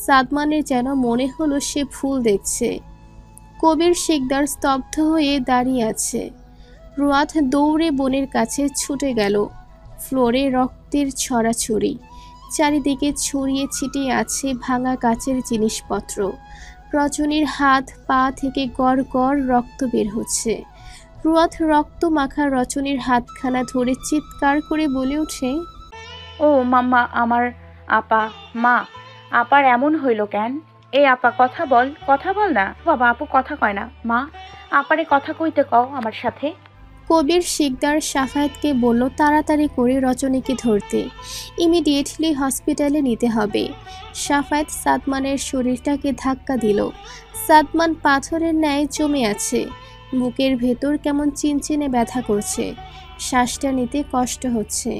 সাদমানের যেন মনে হলো সে ফুল দেখছে। কবির শিকদার স্তব্ধ হয়ে দাঁড়িয়ে আছে। রুয়াদ দৌড়ে বোনের কাছে ছুটে গেল। ফ্লোরে রক্তের ছড়াছড়ি, চারিদিকে ছড়িয়ে ছিটিয়ে আছে ভাঙা কাচের জিনিসপত্র। রজনীর হাত পা থেকে গড় গড় রক্ত বের হচ্ছে। রুয়াদ রক্ত মাখা রজনীর হাতখানা ধরে চিৎকার করে বলে ওঠে, ও মাম্মা, আমার আপা, মা, আপার এমন হইল কেন? এ আপা, কথা বল না বাবা। আপু কথা কয় না। মা, আপারে কথা কইতে কও আমার সাথে। কবির শিকদার সাফায়েতকে বলল তাড়াতাড়ি করে রজনীকে ধরতে, ইমিডিয়েটলি হসপিটালে নিতে হবে। সাফায়েত সাদমানের শরীরটাকে ধাক্কা দিল। সাদমান পাথরের ন্যায় জমে আছে। বুকের ভেতর কেমন চিনচিনে ব্যথা করছে। শ্বাসটা নিতে কষ্ট হচ্ছে।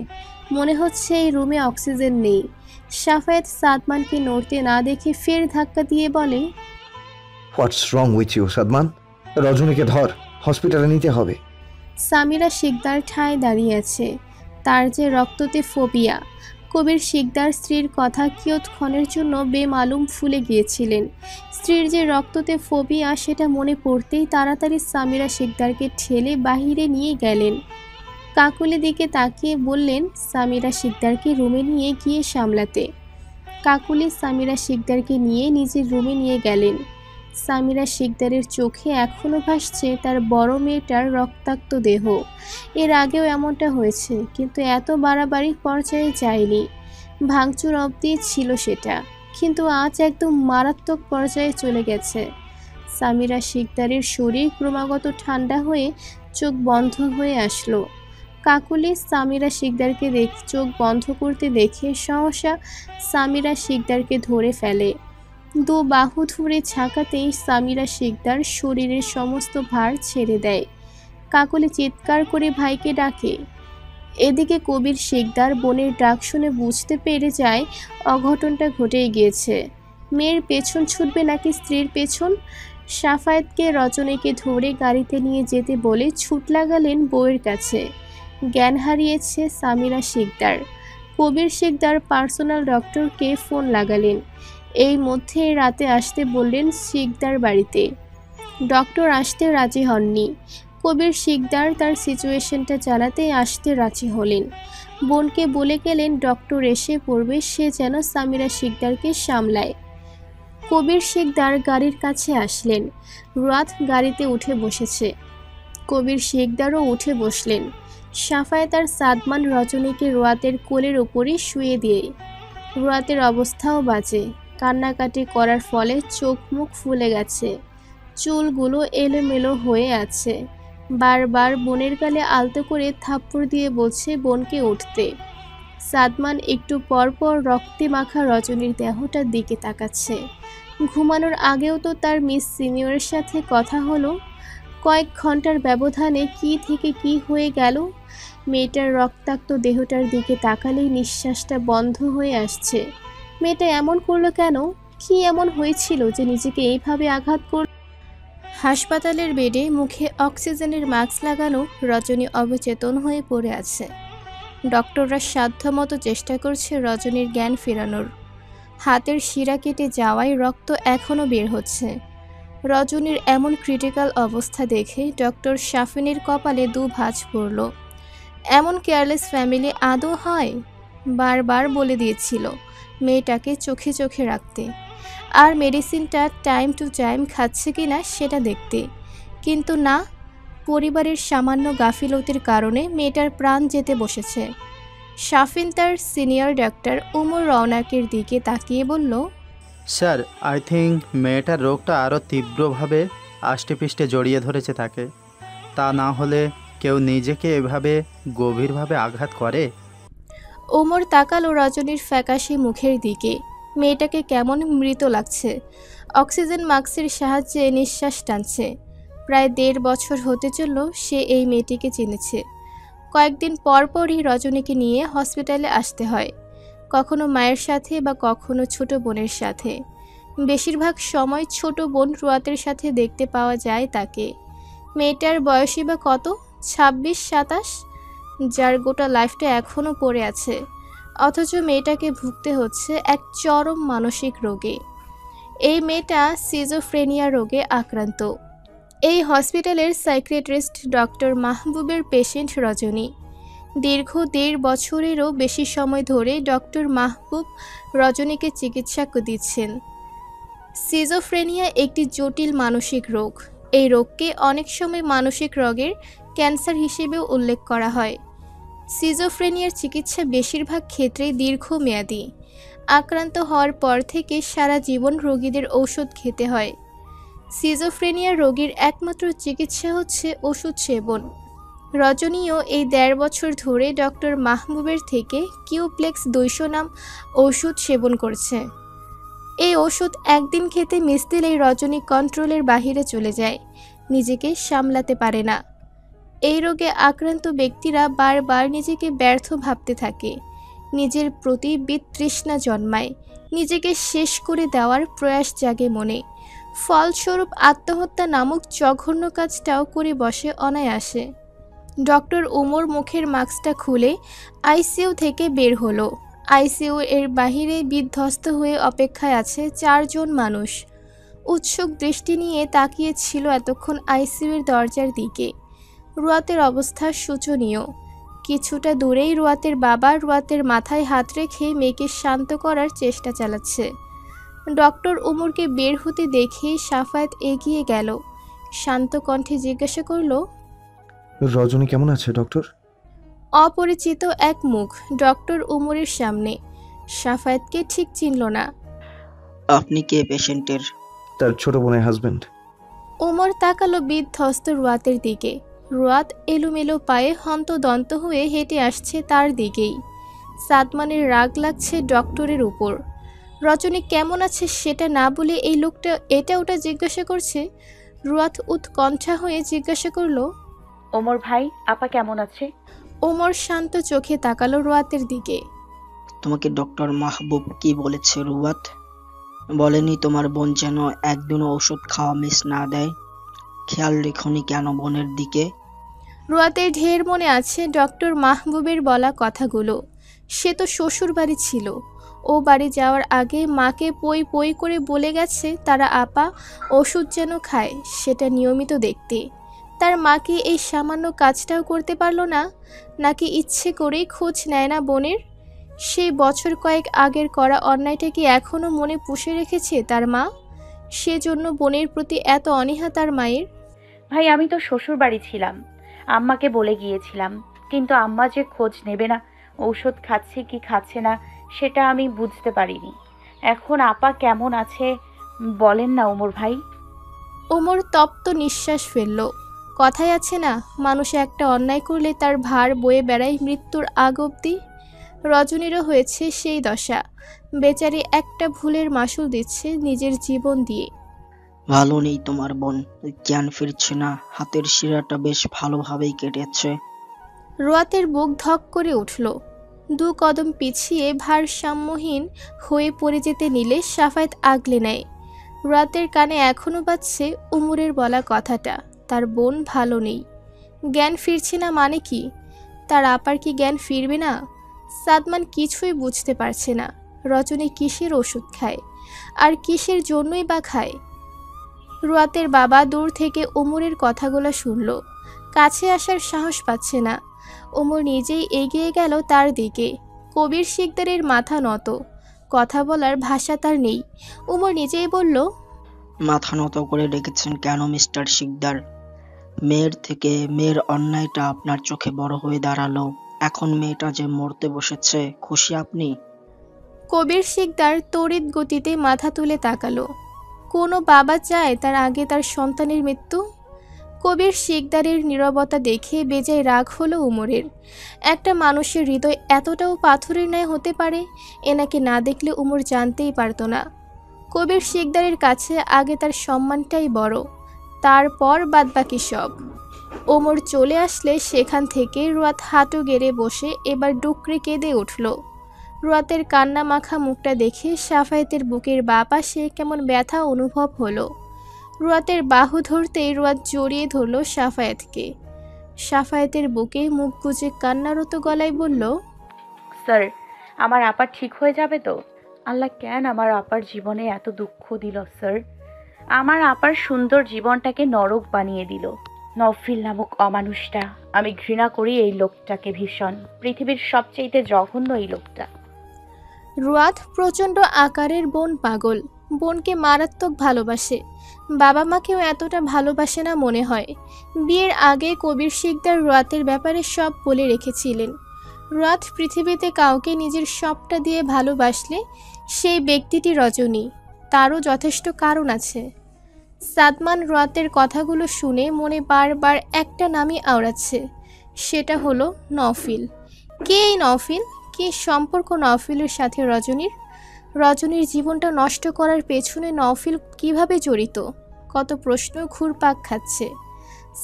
মনে হচ্ছে এই রুমে অক্সিজেন নেই। সাফায়েত সাদমানকে নড়তে না দেখে ফের ধাক্কা দিয়ে বলে, হোয়াটস রং উইথ ইউ সাদমান? রজনীকে ধর, হসপিটালে নিতে হবে। সামিরা শিকদার ঠায় দাঁড়িয়ে আছে। তার যে রক্ততে ফোবিয়া। কবির শিকদার স্ত্রীর কথা কিয়ৎক্ষণের জন্য বেমালুম ফুলে গিয়েছিলেন। স্ত্রীর যে রক্ততে ফোবিয়া সেটা মনে পড়তেই তাড়াতাড়ি সামিরা শিকদারকে ঠেলে বাহিরে নিয়ে গেলেন। কাকুলি দিকে তাকিয়ে বললেন সামিরা শিকদারকে রুমে নিয়ে গিয়ে সামলাতে। কাকুলি সামিরা শিকদারকে নিয়ে নিজের রুমে নিয়ে গেলেন। সামিরা শিকদারের চোখে এখনও ভাসছে তার বড় মেয়েটার রক্তাক্ত দেহ। এর আগেও এমনটা হয়েছে, কিন্তু এত বাড়াবাড়ি পর্যায়ে যায়নি। ভাঙচুর অবধি ছিল সেটা, কিন্তু আজ একদম মারাত্মক পর্যায়ে চলে গেছে। সামিরা শিকদারের শরীর ক্রমাগত ঠান্ডা হয়ে চোখ বন্ধ হয়ে আসলো। কাকুলি সামিরা শিকদারকে চোখ বন্ধ করতে দেখে সহসা সামিরা শিকদারকে ধরে ফেলে। দু বাহু ধরে ঝাঁকাতেই সামিরা শিকদার শরীরের সমস্ত ভার ছেড়ে দেয়। কাকলি চিৎকার করে ভাইকে ডাকে। এদিকে কবির শিকদার বোনের ডাক শুনে বুঝতে পেরে যায় অঘটনটা ঘটেই গিয়েছে। মেয়ের পেছন ছুটবে নাকি স্ত্রীর পেছন? সাফায়েতকে রজনীকে ধরে গাড়িতে নিয়ে যেতে বলে ছুট লাগালেন বউয়ের কাছে। জ্ঞান হারিয়েছে সামিরা শিকদার। কবির শিকদার পার্সোনাল ডক্টরকে ফোন লাগালেন। এই মধ্যে রাতে আসতে বললেন শিকদার বাড়িতে। ডক্টর আসতে রাজি হননি। কবির শিকদার তার সিচুয়েশনটা জানাতেই আসতে রাজি হলেন। বোনকে বলে গেলেন ডক্টর এসে পড়বে, সে যেন সামিরা শিকদারকে সামলায়। কবির শিকদার গাড়ির কাছে আসলেন। রুয়াদ গাড়িতে উঠে বসেছে। কবির শিকদারও উঠে বসলেন। সাফায়েত আর সাদমান রজনীকে রুয়াতের কোলের ওপরই শুয়ে দিয়ে। রুয়াতের অবস্থাও বাজে। কান্নাকাটি করার ফলে চোখ মুখ ফুলে গেছে। চুলগুলো এলোমেলো হয়ে আছে। বারবার বোনের গালে আলতো করে থাপ্পড় দিয়ে বলছে বোনকে উঠতে। সাদমান একটু পরপর রক্তে মাখা রজনীর দেহটার দিকে তাকাচ্ছে। ঘুমানোর আগেও তো তার মিস সিনিয়রের সাথে কথা হলো। কয়েক ঘন্টার ব্যবধানে কি থেকে কি হয়ে গেল। মেয়েটার রক্তাক্ত দেহটার দিকে তাকালেই নিঃশ্বাসটা বন্ধ হয়ে আসছে। মেয়েটা এমন করলো কেন? কি এমন হয়েছিল যে নিজেকে এইভাবে আঘাত করল? হাসপাতালের বেডে মুখে অক্সিজেনের মাস্ক লাগানো রজনী অবচেতন হয়ে পড়ে আছে। ডক্টররা সাধ্যমতো চেষ্টা করছে রজনীর জ্ঞান ফেরানোর। হাতের শিরা কেটে যাওয়ায় রক্ত এখনও বের হচ্ছে। রজনীর এমন ক্রিটিক্যাল অবস্থা দেখে ডক্টর শাফিনের কপালে দু ভাঁজ পড়ল। এমন কেয়ারলেস ফ্যামিলি আদৌ হয়? বারবার বলে দিয়েছিল মেয়েটাকে চোখে চোখে রাখতে, আর মেডিসিনটা টাইম টু টাইম খাচ্ছে কিনা সেটা দেখতে। কিন্তু না, পরিবারের সামান্য গাফিলতির কারণে মেয়েটার প্রাণ যেতে বসেছে। শাফিন তার সিনিয়র ডাক্তার উমর রওনাকের দিকে তাকিয়ে বলল, স্যার, আই থিঙ্ক মেয়েটার রোগটা আরও তীব্রভাবে আষ্টেপৃষ্টে জড়িয়ে ধরেছে তাকে। তা না হলে কেউ নিজেকে এভাবে গভীরভাবে আঘাত করে? ওমর তাকালো রজনীর ফ্যাকাশে মুখের দিকে। মেয়েটাকে কেমন মৃত লাগছে। অক্সিজেন মাস্কের সাহায্যে নিঃশ্বাস টানছে। প্রায় 1.5 বছর হতে চলল সে এই মেয়েটিকে চিনেছে। কয়েকদিন পরপরই রজনীকে নিয়ে হসপিটালে আসতে হয়, কখনো মায়ের সাথে বা কখনো ছোট বোনের সাথে। বেশিরভাগ সময় ছোট বোন রুয়াতের সাথে দেখতে পাওয়া যায় তাকে। মেয়েটার বয়সই বা কত, 26-27, যার গোটা লাইফটা এখনও পড়ে আছে। অথচ মেয়েটাকে ভুগতে হচ্ছে এক চরম মানসিক রোগে। এই মেয়েটা সিজোফ্রেনিয়া রোগে আক্রান্ত। এই হসপিটালের সাইকিয়াট্রিস্ট ডক্টর মাহবুবের পেশেন্ট রজনী। দীর্ঘ ১.৫ বছরেরও বেশি সময় ধরে ডক্টর মাহবুব রজনীকে চিকিৎসা দিচ্ছেন। সিজোফ্রেনিয়া একটি জটিল মানসিক রোগ। এই রোগকে অনেক সময় মানসিক রোগের ক্যান্সার হিসেবেও উল্লেখ করা হয়। সিজোফ্রেনিয়ার চিকিৎসা বেশিরভাগ ক্ষেত্রেই দীর্ঘমেয়াদী। আক্রান্ত হওয়ার পর থেকে সারা জীবন রোগীদের ঔষধ খেতে হয়। সিজোফ্রেনিয়া রোগীর একমাত্র চিকিৎসা হচ্ছে ওষুধ সেবন। রজনীও এই ১.৫ বছর ধরে ডক্টর মাহবুবের থেকে কিউপ্লেক্স ২০০ নাম ওষুধ সেবন করছে। এই ওষুধ একদিন খেতে মিস দিলেই রজনী কন্ট্রোলের বাহিরে চলে যায়, নিজেকে সামলাতে পারে না। এই রোগে আক্রান্ত ব্যক্তিরা বারবার নিজেকে ব্যর্থ ভাবতে থাকে, নিজের প্রতি বিতৃষ্ণা জন্মায়, নিজেকে শেষ করে দেওয়ার প্রয়াস জাগে মনে। ফলস্বরূপ আত্মহত্যা নামক জঘন্য কাজটাও করে বসে অনায়াসে। ডক্টর ওমর মুখের মাস্কটা খুলে আইসিইউ থেকে বের হলো। আইসিইউ এর বাহিরে বিধ্বস্ত হয়ে অপেক্ষায় আছে ৪ জন মানুষ। উৎসুক দৃষ্টি নিয়ে তাকিয়ে ছিল এতক্ষণ আইসিইউ এর দরজার দিকে। রুয়াতের অবস্থা শোচনীয়। কিছুটা দূরেই রুয়াতের বাবা রুয়াতের মাথায় হাত রেখে মেয়েকে শান্ত করার চেষ্টা চালাচ্ছে। ডক্টর ওমরকে বের হতে দেখে সাফায়েত এগিয়ে গেল, শান্ত কণ্ঠে জিজ্ঞাসা করল, রজনী কেমন আছে ডক্টর? অপরিচিত এক মুখ ডক্টর ওমরের সামনে। সাফায়েতকে ঠিক চিনল না। আপনি কে পেশেন্টের? তার ছোট বোনের হাজবেন্ড। ওমর তাকালো বিধ্বস্ত রুয়াতের দিকে। রুয়াত এলোমেলো পায়ে হন্তদন্ত হয়ে হেঁটে আসছে তার দিকেই। সাদমানের রাগ লাগছে ডক্টরের উপর। রজনী কেমন আছে সেটা না বলে এই লোকটা এটা ওটা জিজ্ঞাসা করছে। রুয়াত উৎকণ্ঠা হয়ে জিজ্ঞাসা করল, ওমর ভাই, আপা কেমন আছে? ওমর শান্ত চোখে তাকালো রুয়াতের দিকে। তোমাকে ডক্টর মাহবুব কি বলেছে রুয়াত? বলেনি তোমার বোন যেন একদিনও ওষুধ খাওয়া মিস না দেয়? খেয়াল রেখোনি কেন বোনের দিকে? রুয়াতের ঢের মনে আছে ডক্টর মাহবুবের বলা কথাগুলো। সে তো শ্বশুর বাড়ি ছিল। ও বাড়ি যাওয়ার আগে মাকে পই পই করে বলে গেছে তারা আপা ওষুধ যেন খায়, সেটা নিয়মিত দেখতে। তার মাকে এই সামান্য কাজটাও করতে পারল না, নাকি ইচ্ছে করেই খোঁজ নেয় না বোনের? সেই বছর কয়েক আগের করা অন্যায়টা কি এখনও মনে পুষে রেখেছে তার মা? সেজন্য বোনের প্রতি এত অনীহা তার মায়ের। ভাই, আমি তো শ্বশুর বাড়ি ছিলাম, আম্মাকে বলে গিয়েছিলাম, কিন্তু আম্মা যে খোঁজ নেবে না, ঔষধ খাচ্ছে কি খাচ্ছে না সেটা আমি বুঝতে পারিনি। এখন আপা কেমন আছে বলেন না ওমর ভাই। ওমর তপ্ত নিঃশ্বাস ফেলল। কথায় আছে না, মানুষ একটা অন্যায় করলে তার ভার বয়ে বেড়ায় মৃত্যুর আগ অবধি। রজনীরও হয়েছে সেই দশা। বেচারি একটা ভুলের মাসুল দিচ্ছে নিজের জীবন দিয়ে। ভালো নেই তোমার বোন, জ্ঞান ফিরছে না, হাতের শিরাটা বেশ ভালোভাবেই কেটেছে। রুয়াতের বুক ধক করে উঠল। ২ কদম পিছিয়ে ভারসাম্যহীন হয়ে পড়ে যেতে নিলে সাফায়েত আগলে নেয়। রুয়াতের কানে এখনও বাজছে উমরের বলা কথাটা, তার বোন ভালো নেই। জ্ঞান ফিরছে না মানে কি? তার আপার কি জ্ঞান ফিরবে না? সাদমান কিছুই বুঝতে পারছে না। রজনী কিসের ওষুধ খায়, আর কিসের জন্যই বা খায়? রুয়াতের বাবা দূর থেকে ওমরের কথাগুলো শুনল, কাছে আসার সাহস পাচ্ছে না। ওমর নিজেই এগিয়ে গেল তার দিকে। কবির শিকদারের মাথা নত, কথা বলার ভাষা তার নেই। ওমর নিজেই বলল, মাথা নত করে রেখেছেন কেন মিস্টার শিকদার? মেয়ের থেকে মেয়ের অন্যায়টা আপনার চোখে বড় হয়ে দাঁড়ালো। এখন মেয়েটা যে মরতে বসেছে, খুশি আপনি? কবির শিকদার তড়িৎ গতিতে মাথা তুলে তাকালো। কোনো বাবা চায় তার আগে তার সন্তানের মৃত্যু? কবির শিকদারের নীরবতা দেখে বেজায় রাগ হলো উমরের। একটা মানুষের হৃদয় এতটাও পাথরের ন্যায় হতে পারে, এনাকে না দেখলে উমর জানতেই পারত না। কবির শিকদারের কাছে আগে তার সম্মানটাই বড়, তারপর বাদবাকি সব। ওমর চলে আসলে সেখান থেকে রুয়াত হাঁটু গেড়ে বসে এবার ডুকরে কেঁদে উঠল। রুয়াতের কান্না মাখা মুখটা দেখে সাফায়েতের বুকের বাঁ পাশে কেমন ব্যথা অনুভব হলো। রুয়াতের বাহু ধরতেই রুয়াত জড়িয়ে ধরল সাফায়েতকে। সাফায়েতের বুকে মুখ গুজে কান্নারত গলায় বলল, স্যার, আমার আপা ঠিক হয়ে যাবে তো? আল্লাহ কেন আমার আপার জীবনে এত দুঃখ দিল স্যার? আমার আপার সুন্দর জীবনটাকে নরক বানিয়ে দিল। নফিল নামক অমানুষটা, আমি ঘৃণা করি এই লোকটাকে ভীষণ। পৃথিবীর সবচেয়ে জঘন্য এই লোকটা। রুয়াদ প্রচণ্ড আকারের বোন পাগল, বোনকে মারাত্মক ভালোবাসে। বাবা মাকেও এতটা ভালোবাসে না মনে হয়। বিয়ের আগে কবির শিকদার রুয়াতের ব্যাপারে সব বলে রেখেছিলেন। রুয়াত পৃথিবীতে কাউকে নিজের সবটা দিয়ে ভালোবাসলে সেই ব্যক্তিটি রজনী। তারও যথেষ্ট কারণ আছে। সাদমান রুয়াতের কথাগুলো শুনে মনে বারবার একটা নামই আওড়াচ্ছে, সেটা হলো নওফিল। কে এই নওফিল? কি সম্পর্ক নওফিলের সাথে রজনীর? রজনীর জীবনটা নষ্ট করার পেছনে নওফিল কিভাবে জড়িত? কত প্রশ্ন ঘুরপাক খাচ্ছে।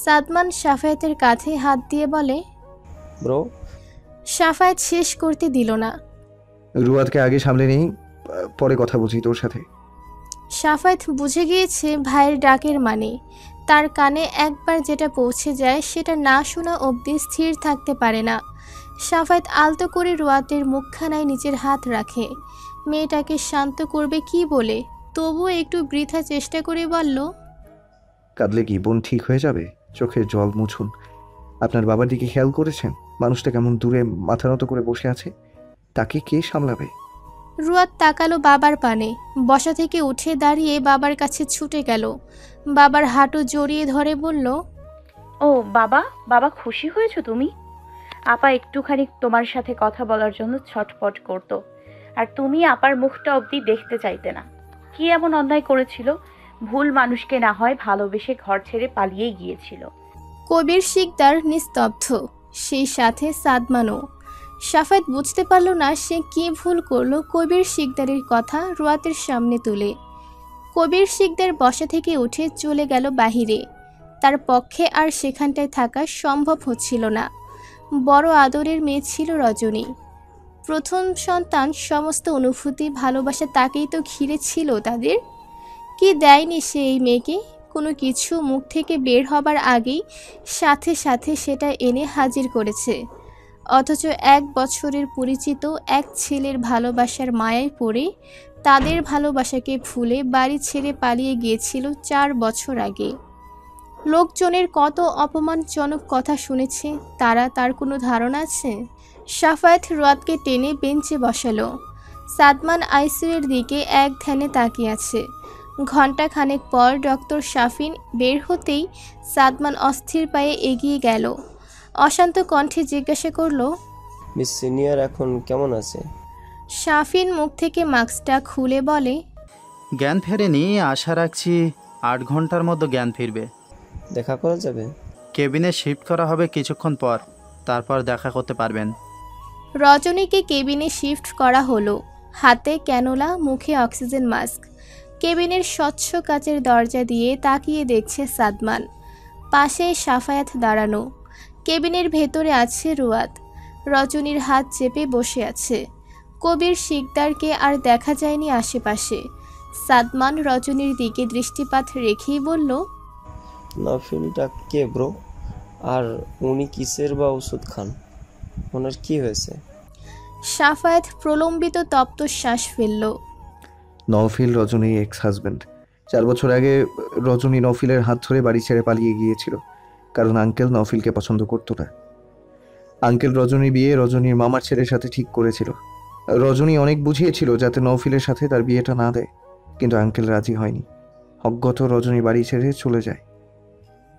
সাদমান সাফায়েতের কাঁধে হাত দিয়ে বলে, ব্রো, সাফায়েত শেষ করতে দিল না। রুয়াদকে আগে সামলে নেই, পরে কথা বলছি তোর সাথে। সাফায়েত বুঝে গিয়েছে ভাইয়ের ডাকের মানে। তার কানে একবার যেটা পৌঁছে যায় সেটা না শোনা অবধি স্থির থাকতে পারে না। সাফায়েত আলতো করে রুয়াতের মুখখানায় নিজের হাত রাখে। মেয়েটাকে শান্ত করবে কি বলে, তবুও একটু বৃথা চেষ্টা করে বলল, কাঁদলে কি বোন ঠিক হয়ে যাবে? চোখের জল মুছুন। আপনার বাবার দিকে খেয়াল করেছেন? মানুষটা কেমন দূরে মাথা নত করে বসে আছে, তাকে কে সামলাবে? রুয়াত তাকালো বাবার পানে। বসা থেকে উঠে দাঁড়িয়ে বাবার কাছে ছুটে গেল। বাবার হাঁটু জড়িয়ে ধরে বলল, ও বাবা, বাবা খুশি হয়েছো তুমি? আপা একটুখানি তোমার সাথে কথা বলার জন্য ছটফট করতো, আর তুমি আপার মুখটা অবধি দেখতে চাইতে না। কি এমন অন্যায় করেছিল? ভুল মানুষকে না হয় ভালোবেসে ঘর ছেড়ে পালিয়ে গিয়েছিল। কবির শিকদার নিস্তব্ধ, সেই সাথে সাদমানও। সাফায়েত বুঝতে পারল না সে কি ভুল করলো কবির শিকদারের কথা রুয়াতের সামনে তুলে। কবির শিকদার বসা থেকে উঠে চলে গেল বাহিরে। তার পক্ষে আর সেখানটায় থাকা সম্ভব হচ্ছিল না। বড় আদরের মেয়ে ছিল রজনী। প্রথম সন্তান, সমস্ত অনুভূতি ভালোবাসা তাকেই তো ঘিরে ছিল তাদের। কি দেয়নি সে এই মেয়েকে? কোনো কিছু মুখ থেকে বের হবার আগেই সাথে সাথে সেটা এনে হাজির করেছে। অথচ 1 বছরের পরিচিত এক ছেলের ভালোবাসার মায়ায় পড়ে তাদের ভালোবাসাকে ভুলে বাড়ি ছেড়ে পালিয়ে গিয়েছিল 4 বছর আগে। লোকজনের কত অপমানজনক কথা শুনেছে তার কোনো ধারণা আছে? সাফায়েত রুয়াতকে টেনে বেঞ্চে বসালো। সাদমান আইসিইউর দিকে এক ধ্যানে তাকিয়ে আছে। ঘণ্টা খানেক পর ডক্টর শাফিন বের হতেই সাদমান অস্থির পায়ে এগিয়ে গেল। অশান্ত কণ্ঠে জিজ্ঞাসা করলো, মিস সিনিয়র এখন কেমন আছে? শাফিন মুখ থেকে মাস্কটা খুলে বলে, জ্ঞান ফেরেনি, আশা রাখছি 8 ঘন্টার মধ্যে জ্ঞান ফিরবে। দেখা করা যাবে? কেবিনে শিফট করা হবে কিছুক্ষণ পর, তারপর দেখা করতে পারবেন। রজনীকে কেবিনে শিফট করা হলো। হাতে ক্যানোলা, মুখে অক্সিজেন মাস্ক। কেবিনের স্বচ্ছ কাচের দরজা দিয়ে তাকিয়ে দেখছে সাদমান। পাশে সাফায়াত দাঁড়ানো। কেবিনের ভেতরে আছে রুয়াত। রজনীর হাত চেপে বসে আছে। কবির শিকদারকে আর দেখা যায়নি আশেপাশে। সাদমান রজনীর দিকে দৃষ্টিপাত রেখেই বলল, নফিলটা কে ব্রো? আর উনি কিসের বা ওষুধ খান? ওনার কি হয়েছে? সাফায়াত প্রলম্বিত তপ্ত শ্বাস ফেলল। নওফিল রজনীর এক্স হাজব্যান্ড। 4 বছর আগে রজনী নওফিলের হাত ধরে বাড়ি ছেড়ে পালিয়ে গিয়েছিল, কারণ আঙ্কেল নওফিলকে পছন্দ করতো না। আঙ্কেল রজনীর বিয়ে রজনীর মামার ছেলের সাথে ঠিক করেছিল। রজনী অনেক বুঝিয়েছিল যাতে নওফিলের সাথে তার বিয়েটা না দেয়, কিন্তু আঙ্কেল রাজি হয়নি। অজ্ঞাত রজনী বাড়ি ছেড়ে চলে যায়।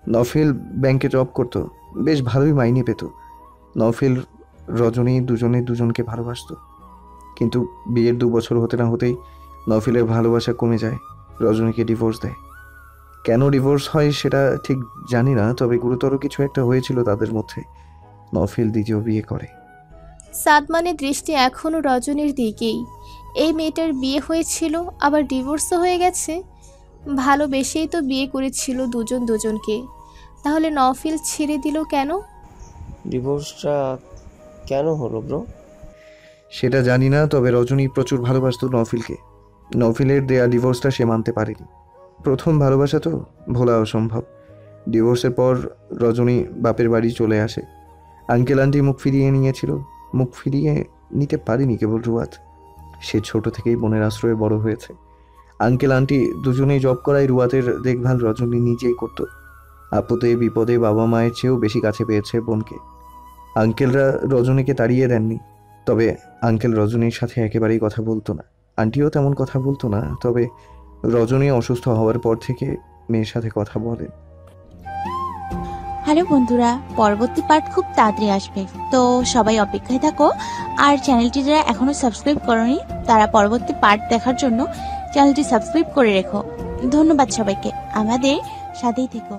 নওফিল ব্যাংকে জব করতো, বেশ ভালোই মাইনে পেত। নওফিল রজনী দুজনে দুজনকে ভালোবাসত, কিন্তু বিয়ের 2 বছর হতে না হতেই নওফিলের ভালোবাসা কমে যায়, রজনীকে ডিভোর্স দেয়। কেন ডিভোর্স হয় সেটা ঠিক জানি না, তবে গুরুতর কিছু একটা হয়েছিল তাদের মধ্যে। নওফিল দ্বিতীয় বিয়ে করে। সাদমানের দৃষ্টি এখনও রজনীর দিকেই। এই মেয়েটার বিয়ে হয়েছিল, আবার ডিভোর্সও হয়ে গেছে। ভালোবেসেই তো বিয়ে করেছিল দুজন দুজনকে, তাহলে নওফিল ছেড়ে দিল কেন? ডিভোর্সটা কেন হলো ব্রো? সেটা জানি না, তবে রজনী প্রচুর ভালোবাসত নওফিলকে। নওফিলের দেয়া ডিভোর্সটা সে মানতে পারেনি। প্রথম ভালোবাসা তো, ভোলা অসম্ভব। ডিভোর্সের পর রজনী বাপের বাড়ি চলে আসে। আঙ্কেল আন্টি মুখ ফিরিয়ে নিয়েছিল, মুখ ফিরিয়ে নিতে পারেনি কেবল রুয়াত। সে ছোট থেকেই বোনের আশ্রয়ে বড় হয়েছে। আঙ্কেল আন্টি দুজনেই জব করায় রুয়াতের দেখভাল রজনী নিজেই করত। আপদে বিপদে বাবা মায়ের চেয়েও বেশি কাছে পেয়েছে বোনকে। আঙ্কেলরা রজনীকে তাড়িয়ে দেননি, তবে আঙ্কেল রজনীর সাথে একেবারেই কথা বলতো না। আন্টিও তেমন কথা বলতো না, তবে রজনী অসুস্থ হওয়ার পর থেকে মেয়ের সাথে কথা বলেন। হ্যালো বন্ধুরা, পরবর্তী পার্ট খুব তাড়াতাড়ি আসবে, তো সবাই অপেক্ষায় থাকো। আর চ্যানেলটি যারা এখনো সাবস্ক্রাইব করোনি তারা পরবর্তী পার্ট দেখার জন্য চ্যানেলটি সাবস্ক্রাইব করে রেখো। ধন্যবাদ সবাইকে, আমাদের সাথেই থেকো।